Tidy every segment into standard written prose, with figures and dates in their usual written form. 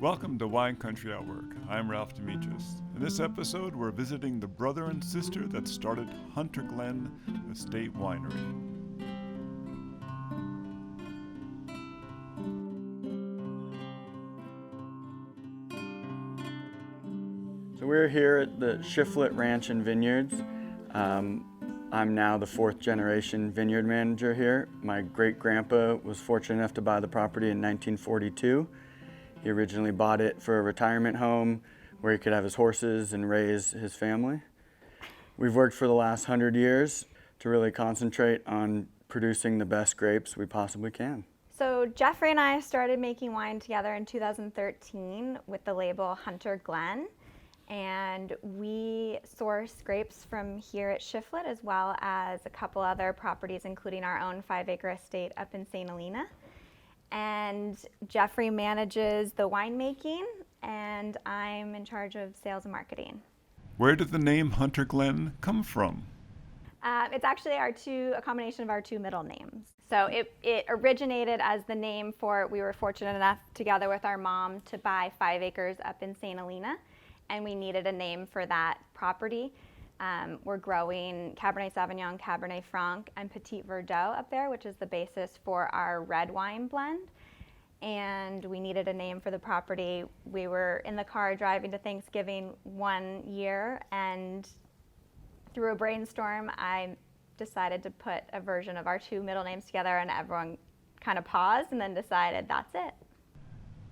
Welcome to Wine Country at Work. I'm Ralph DeAmicis. In this episode, we're visiting the brother and sister that started Hunter Glen Estate Winery. So we're here at the Shiflett Ranch and Vineyards. I'm now the fourth generation vineyard manager here. My great-grandpa was fortunate enough to buy the property in 1942. He originally bought it for a retirement home where he could have his horses and raise his family. We've worked for the last 100 years to really concentrate on producing the best grapes we possibly can. So Jeffrey and I started making wine together in 2013 with the label Hunter Glen. And we source grapes from here at Shiflett as well as a couple other properties, including our own 5-acre estate up in St. Helena. And Jeffrey manages the winemaking, and I'm in charge of sales and marketing. Where did the name Hunter Glen come from? It's actually a combination of our two middle names. So it originated as the name we were fortunate enough together with our mom to buy 5 acres up in St. Helena. And we needed a name for that property. We're growing Cabernet Sauvignon, Cabernet Franc, and Petit Verdot up there, which is the basis for our red wine blend. And we needed a name for the property. We were in the car driving to Thanksgiving one year, and through a brainstorm, I decided to put a version of our two middle names together, and everyone kind of paused and then decided that's it.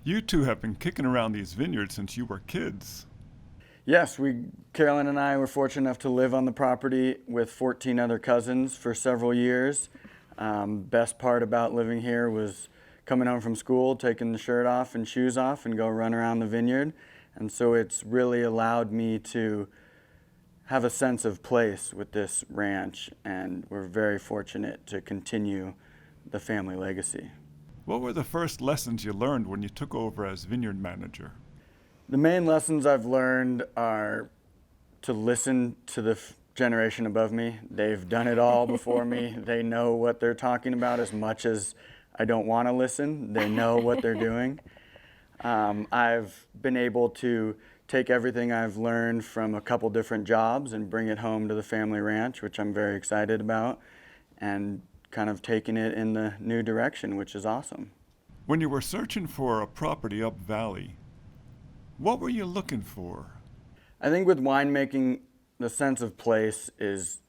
You two have been kicking around these vineyards since you were kids. Yes, Carolyn and I were fortunate enough to live on the property with 14 other cousins for several years. Best part about living here was coming home from school, taking the shirt off and shoes off and go run around the vineyard. And so it's really allowed me to have a sense of place with this ranch, and we're very fortunate to continue the family legacy. What were the first lessons you learned when you took over as vineyard manager? The main lessons I've learned are to listen to the generation above me. They've done it all before me. They know what they're talking about as much as I don't want to listen. They know what they're doing. I've been able to take everything I've learned from a couple different jobs and bring it home to the family ranch, which I'm very excited about, and kind of taking it in the new direction, which is awesome. When you were searching for a property up valley, what were you looking for? I think with winemaking, the sense of place is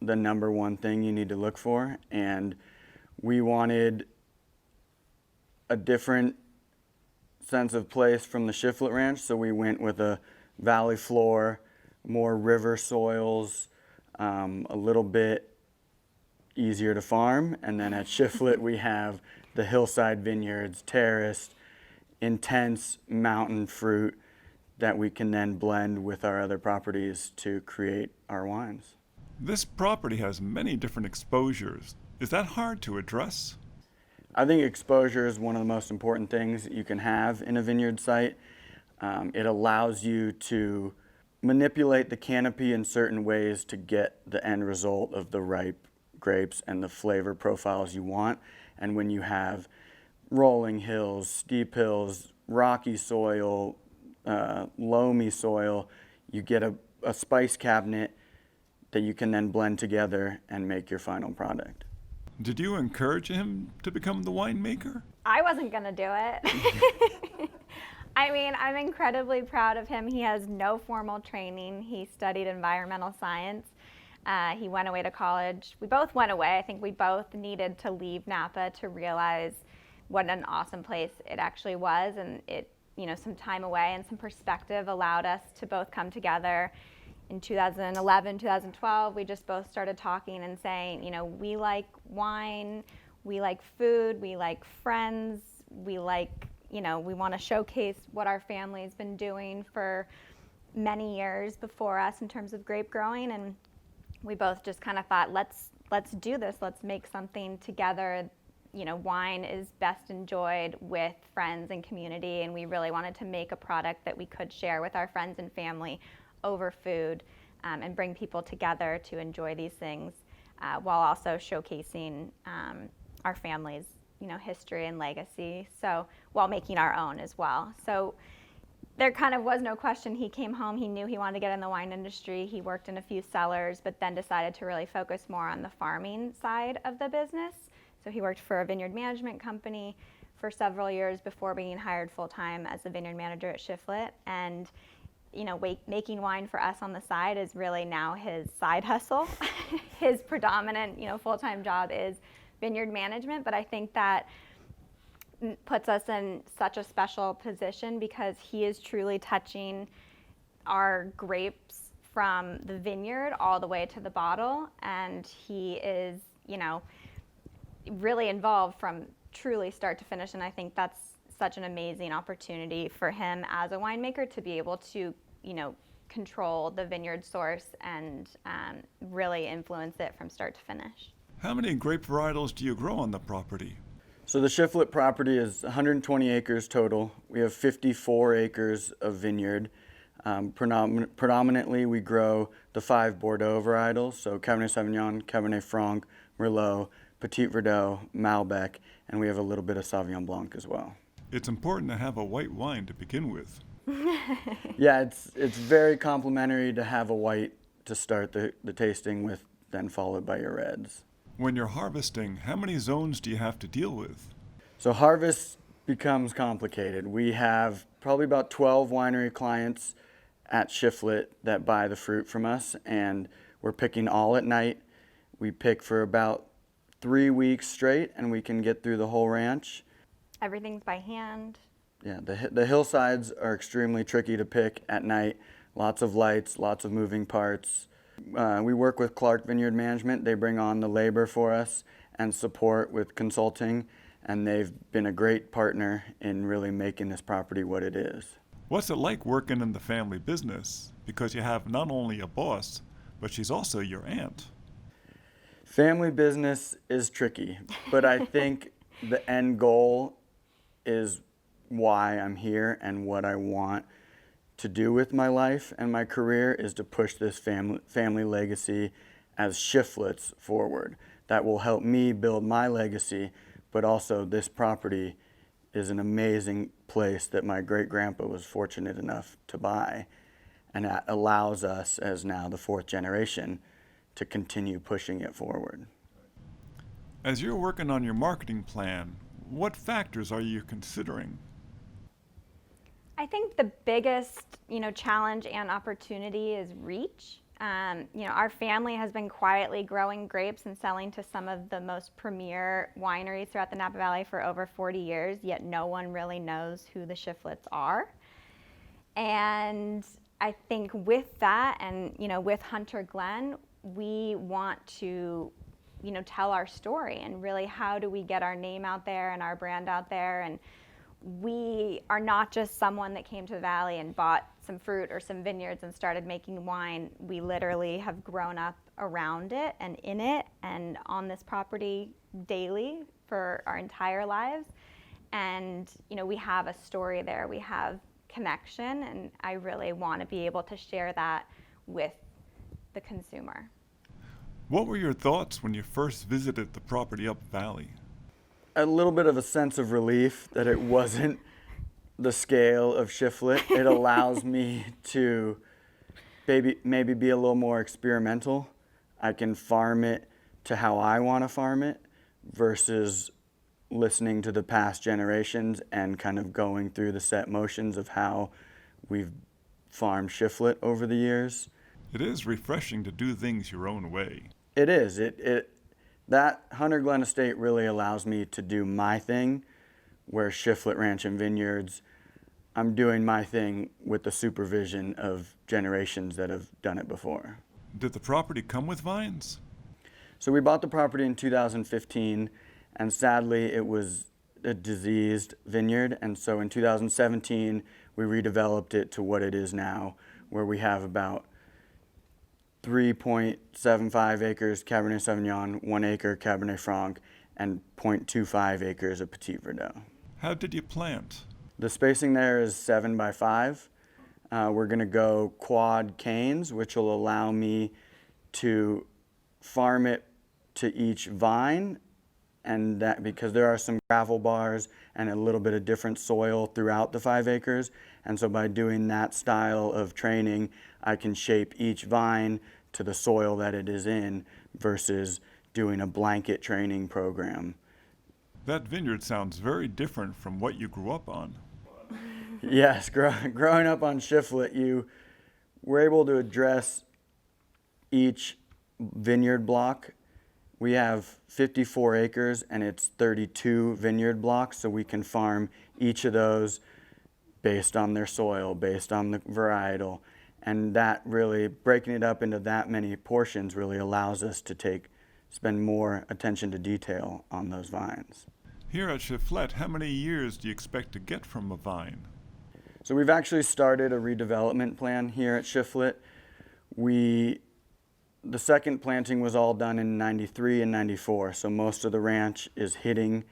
the number one thing you need to look for, and we wanted a different sense of place from the Shiflett Ranch, so we went with a valley floor, more river soils, a little bit easier to farm, and then at Shiflett we have the hillside vineyards, terraced, intense mountain fruit that we can then blend with our other properties to create our wines. This property has many different exposures. Is that hard to address? I think exposure is one of the most important things that you can have in a vineyard site. It allows you to manipulate the canopy in certain ways to get the end result of the ripe grapes and the flavor profiles you want. And when you have rolling hills, steep hills, rocky soil, loamy soil, you get a spice cabinet that you can then blend together and make your final product. Did you encourage him to become the winemaker? I wasn't going to do it. I mean, I'm incredibly proud of him. He has no formal training. He studied environmental science. He went away to college. We both went away. I think we both needed to leave Napa to realize what an awesome place it actually was, and some time away and some perspective allowed us to both come together. In 2011, 2012, we just both started talking and saying, we like wine, we like food, we like friends, we want to showcase what our family's been doing for many years before us in terms of grape growing, and we both just kind of thought, let's do this, let's make something together. Wine is best enjoyed with friends and community, and we really wanted to make a product that we could share with our friends and family over food, and bring people together to enjoy these things while also showcasing our family's history and legacy. So while making our own as well. So there kind of was no question. He came home, he knew he wanted to get in the wine industry. He worked in a few cellars, but then decided to really focus more on the farming side of the business. So he worked for a vineyard management company for several years before being hired full-time as the vineyard manager at Shiflet. And making wine for us on the side is really now his side hustle. His predominant, full-time job is vineyard management, but I think that puts us in such a special position because he is truly touching our grapes from the vineyard all the way to the bottle, and he is, really involved from truly start to finish. And I think that's such an amazing opportunity for him as a winemaker to be able to, control the vineyard source and really influence it from start to finish. How many grape varietals do you grow on the property? So the Shiflet property is 120 acres total. We have 54 acres of vineyard. Predominantly, we grow the 5 Bordeaux varietals, so Cabernet Sauvignon, Cabernet Franc, Merlot, Petit Verdot, Malbec, and we have a little bit of Sauvignon Blanc as well. It's important to have a white wine to begin with. Yeah, it's very complimentary to have a white to start the tasting with, then followed by your reds. When you're harvesting, how many zones do you have to deal with? So harvest becomes complicated. We have probably about 12 winery clients at Shiflet that buy the fruit from us, and we're picking all at night. We pick for about 3 weeks straight, and we can get through the whole ranch. Everything's by hand. Yeah, the hillsides are extremely tricky to pick at night. Lots of lights, lots of moving parts. We work with Clark Vineyard Management. They bring on the labor for us and support with consulting, and they've been a great partner in really making this property what it is. What's it like working in the family business? Because you have not only a boss, but she's also your aunt. Family business is tricky, but I think the end goal is why I'm here and what I want to do with my life and my career is to push this family legacy as Shiflets forward. That will help me build my legacy, but also this property is an amazing place that my great-grandpa was fortunate enough to buy, and that allows us, as now the 4th generation, to continue pushing it forward. As you're working on your marketing plan, what factors are you considering? I think the biggest, challenge and opportunity is reach. Our family has been quietly growing grapes and selling to some of the most premier wineries throughout the Napa Valley for over 40 years, yet no one really knows who the Shiflets are. And I think with that and, with Hunter Glen, we want to, tell our story and really how do we get our name out there and our brand out there. And we are not just someone that came to the valley and bought some fruit or some vineyards and started making wine. We literally have grown up around it and in it and on this property daily for our entire lives. And, we have a story there. We have connection, and I really want to be able to share that with the consumer. What were your thoughts when you first visited the property up valley? A little bit of a sense of relief that it wasn't the scale of Shiflet. It allows me to maybe be a little more experimental. I can farm it to how I want to farm it versus listening to the past generations and kind of going through the set motions of how we've farmed Shiflet over the years. It is refreshing to do things your own way. It is. That Hunter Glen estate really allows me to do my thing, where Shiflet Ranch and Vineyards, I'm doing my thing with the supervision of generations that have done it before. Did the property come with vines? So we bought the property in 2015, and sadly it was a diseased vineyard, and so in 2017 we redeveloped it to what it is now, where we have about 3.75 acres Cabernet Sauvignon, 1 acre Cabernet Franc, and 0.25 acres of Petit Verdot. How did you plant? The spacing there is 7 by 5. We're going to go quad canes, which will allow me to farm it to each vine and that because there are some gravel bars and a little bit of different soil throughout the 5 acres. And so by doing that style of training, I can shape each vine to the soil that it is in versus doing a blanket training program. That vineyard sounds very different from what you grew up on. Yes, growing up on Shiflet, you were able to address each vineyard block. We have 54 acres and it's 32 vineyard blocks, so we can farm each of those based on their soil, based on the varietal. And that really, breaking it up into that many portions really allows us to spend more attention to detail on those vines. Here at Shiflet, how many years do you expect to get from a vine? So we've actually started a redevelopment plan here at Shiflet. The second planting was all done in 93 and 94, so most of the ranch is hitting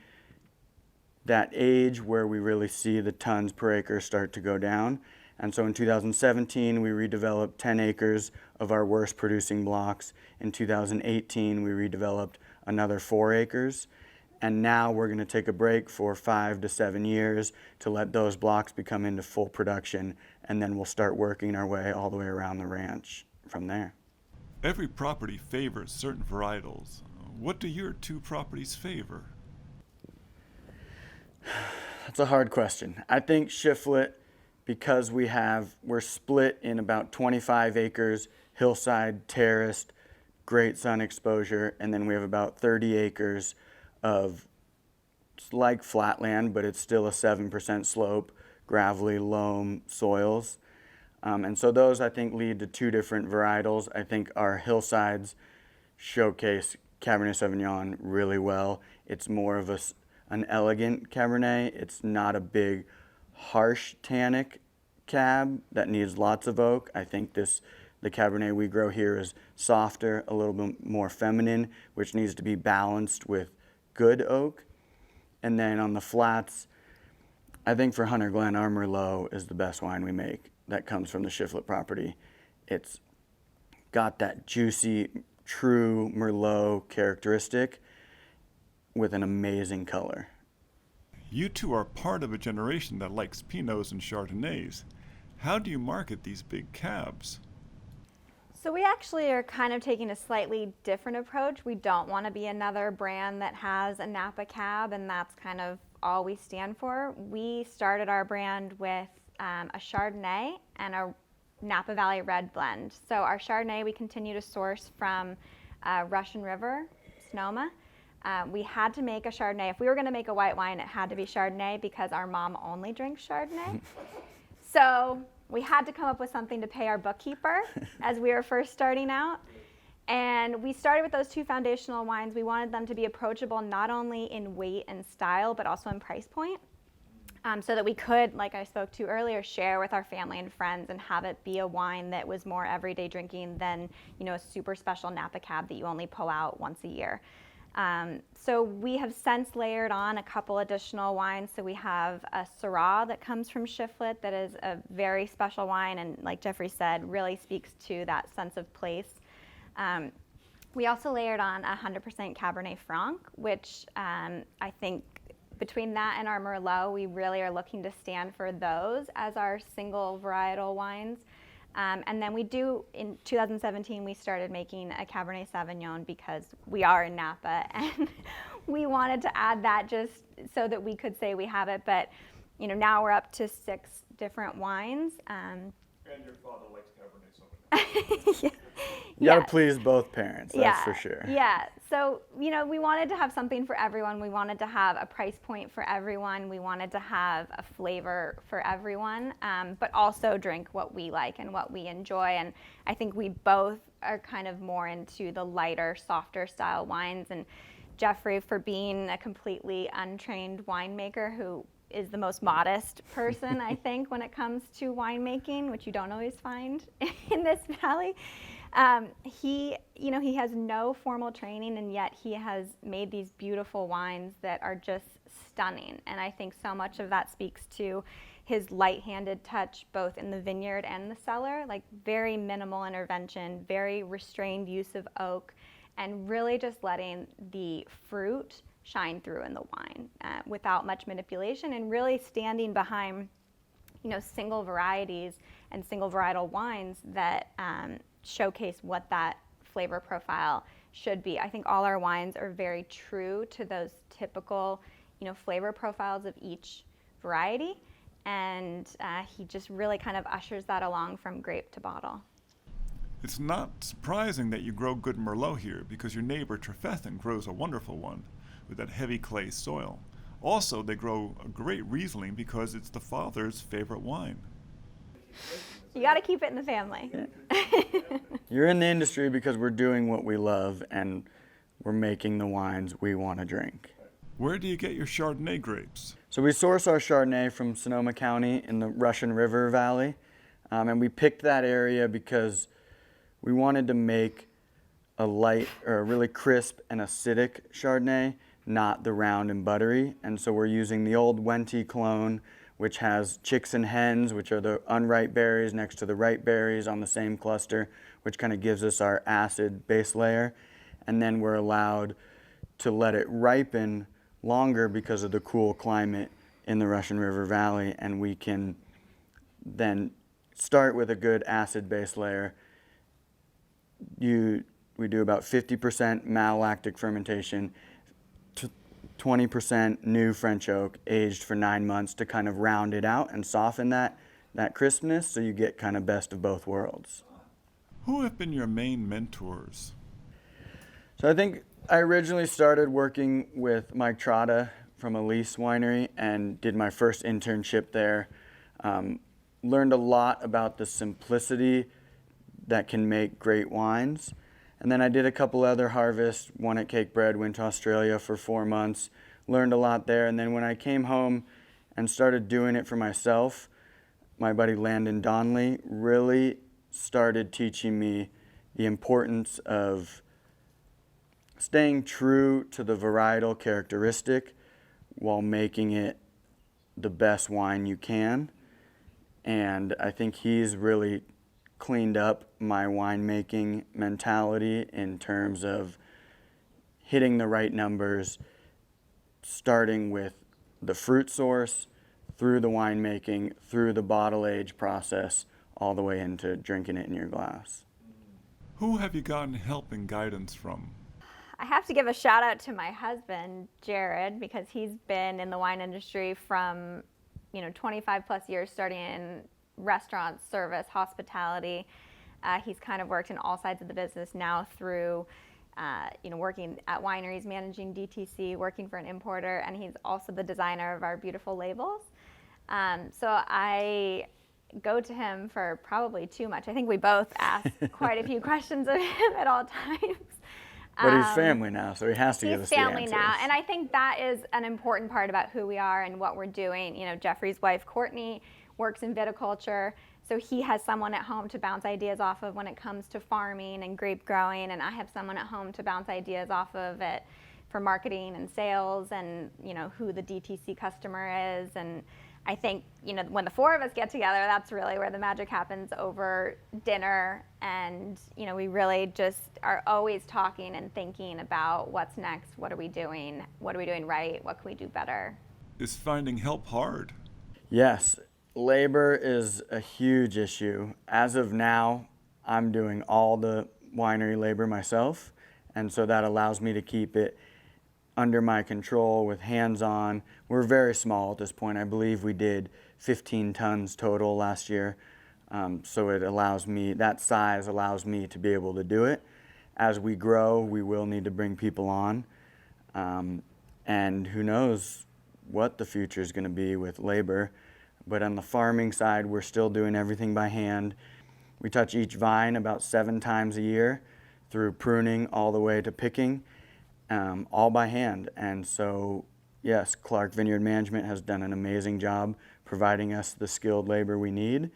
that age where we really see the tons per acre start to go down. And so in 2017, we redeveloped 10 acres of our worst producing blocks. In 2018, we redeveloped another 4 acres. And now we're going to take a break for 5 to 7 years to let those blocks become into full production, and then we'll start working our way all the way around the ranch from there. Every property favors certain varietals. What do your 2 properties favor? That's a hard question. I think Shiflet, because we're split in about 25 acres, hillside, terraced, great sun exposure, and then we have about 30 acres of, it's like flatland, but it's still a 7% slope, gravelly loam soils. And so those, I think, lead to 2 different varietals. I think our hillsides showcase Cabernet Sauvignon really well. It's more of an elegant Cabernet. It's not a big, harsh tannic cab that needs lots of oak. I think the Cabernet we grow here is softer, a little bit more feminine, which needs to be balanced with good oak. And then on the flats, I think for Hunter Glen, our Merlot is the best wine we make that comes from the Shiflet property. It's got that juicy, true Merlot characteristic with an amazing color. You 2 are part of a generation that likes Pinots and Chardonnays. How do you market these big cabs? So we actually are kind of taking a slightly different approach. We don't want to be another brand that has a Napa cab, and that's kind of all we stand for. We started our brand with a Chardonnay and a Napa Valley Red blend. So our Chardonnay we continue to source from Russian River, Sonoma. We had to make a Chardonnay. If we were going to make a white wine, it had to be Chardonnay because our mom only drinks Chardonnay. So we had to come up with something to pay our bookkeeper as we were first starting out. And we started with those 2 foundational wines. We wanted them to be approachable not only in weight and style, but also in price point. So that we could, like I spoke to earlier, share with our family and friends and have it be a wine that was more everyday drinking than, a super special Napa cab that you only pull out once a year. So we have since layered on a couple additional wines. So we have a Syrah that comes from Shiflet that is a very special wine, and like Jeffrey said, really speaks to that sense of place. We also layered on 100% Cabernet Franc, which I think between that and our Merlot, we really are looking to stand for those as our single varietal wines. And then in 2017, we started making a Cabernet Sauvignon because we are in Napa, and we wanted to add that just so that we could say we have it. But, now we're up to 6 different wines. And your father likes Cabernet Sauvignon. Yeah. You gotta please both parents, that's for sure. Yeah, so, we wanted to have something for everyone. We wanted to have a price point for everyone. We wanted to have a flavor for everyone, but also drink what we like and what we enjoy. And I think we both are kind of more into the lighter, softer style wines. And Jeffrey, for being a completely untrained winemaker who is the most modest person, I think, when it comes to winemaking, which you don't always find in this valley. He has no formal training, and yet he has made these beautiful wines that are just stunning. And I think so much of that speaks to his light-handed touch, both in the vineyard and the cellar, like very minimal intervention, very restrained use of oak, and really just letting the fruit shine through in the wine without much manipulation, and really standing behind, single varieties and single varietal wines that showcase what that flavor profile should be. I think all our wines are very true to those typical, flavor profiles of each variety, and he just really kind of ushers that along from grape to bottle. It's not surprising that you grow good Merlot here, because your neighbor Trefethen grows a wonderful one with that heavy clay soil. Also, they grow a great Riesling because it's the father's favorite wine. You got to keep it in the family. You're in the industry because we're doing what we love and we're making the wines we want to drink. Where do you get your Chardonnay grapes? So we source our Chardonnay from Sonoma County in the Russian River Valley. And we picked that area because we wanted to make a light or a really crisp and acidic Chardonnay, not the round and buttery. And so we're using the old Wente clone, which has chicks and hens, which are the unripe berries next to the ripe berries on the same cluster, which kind of gives us our acid base layer. And then we're allowed to let it ripen longer because of the cool climate in the Russian River Valley. And we can then start with a good acid base layer. We do about 50% malolactic fermentation, 20% new French oak aged for 9 months to kind of round it out and soften that crispness, so you get kind of best of both worlds. Who have been your main mentors? So I think I originally started working with Mike Trotta from Elise Winery and did my first internship there. Learned a lot about the simplicity that can make great wines. And then I did a couple other harvests, one at Cake Bread, went to Australia for 4 months, learned a lot there. And then when I came home and started doing it for myself, my buddy Landon Donnelly really started teaching me the importance of staying true to the varietal characteristic while making it the best wine you can. And I think he's really cleaned up my winemaking mentality in terms of hitting the right numbers, starting with the fruit source, through the winemaking, through the bottle age process, all the way into drinking it in your glass. Who have you gotten help and guidance from? I have to give a shout out to my husband, Jared, because he's been in the wine industry from 25 plus years, starting in restaurants, service, hospitality. He's kind of worked in all sides of the business now through, working at wineries, managing DTC, working for an importer, and he's also the designer of our beautiful labels. So I go to him for probably too much. I think we both ask quite a few questions of him at all times. But he's family now, so he has to give us the answers. He's family now, and I think that is an important part about who we are and what we're doing. Jeffrey's wife, Courtney, works in viticulture, so he has someone at home to bounce ideas off of when it comes to farming and grape growing, and I have someone at home to bounce ideas off of it for marketing and sales and, who the DTC customer is. And I think, when the four of us get together, that's really where the magic happens over dinner. And, we really just are always talking and thinking about what's next, what are we doing right, what can we do better. Is finding help hard? Yes, labor is a huge issue. As of now, I'm doing all the winery labor myself, and so that allows me to keep it under my control with hands-on. We're very small at this point. I believe we did 15 tons total last year. So it allows me, that size allows me to be able to do it. As we grow, we will need to bring people on. And who knows what the future is going to be with labor. But on the farming side, we're still doing everything by hand. We touch each vine about 7 times a year through pruning all the way to picking. All by hand. And so, yes, Clark Vineyard Management has done an amazing job providing us the skilled labor we need.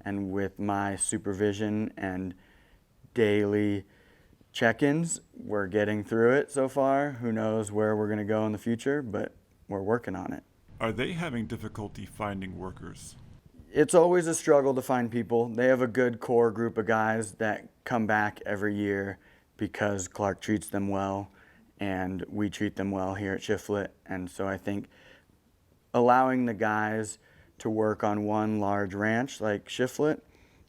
And with my supervision and daily check-ins, we're getting through it so far. Who knows where we're going to go in the future, but we're working on it. Are they having difficulty finding workers? It's always a struggle to find people. They have a good core group of guys that come back every year because Clark treats them well. and we treat them well here at Shiflet. And so I think allowing the guys to work on one large ranch like Shiflet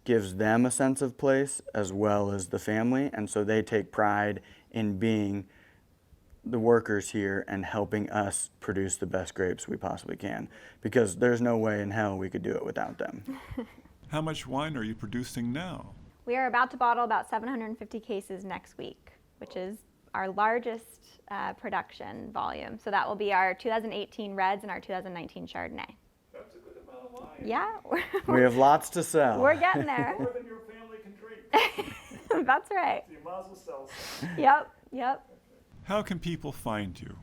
gives them a sense of place as well as the family, and so they take pride in being the workers here and helping us produce the best grapes we possibly can, because there's no way in hell we could do it without them. How much wine are you producing now? We are about to bottle about 750 cases next week, which is our largest production volume. So that will be our 2018 Reds and our 2019 Chardonnay. That's a good amount of wine. Yeah, We have lots to sell. we're getting there. More than your family can drink. That's right. You might as well sell some. Yep. How can people find you?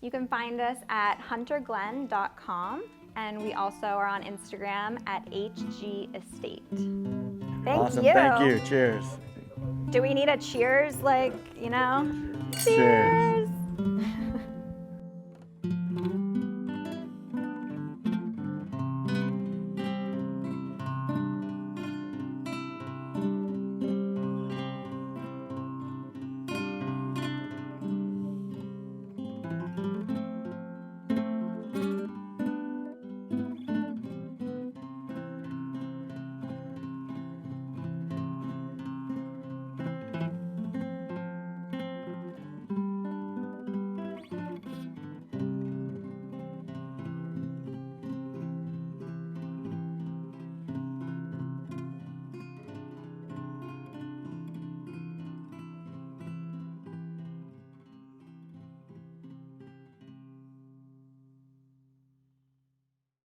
You can find us at hunterglen.com, and we also are on Instagram at HG Estate. Thank Awesome. you. Thank you. Cheers. Do we need a cheers, like, you know? Cheers.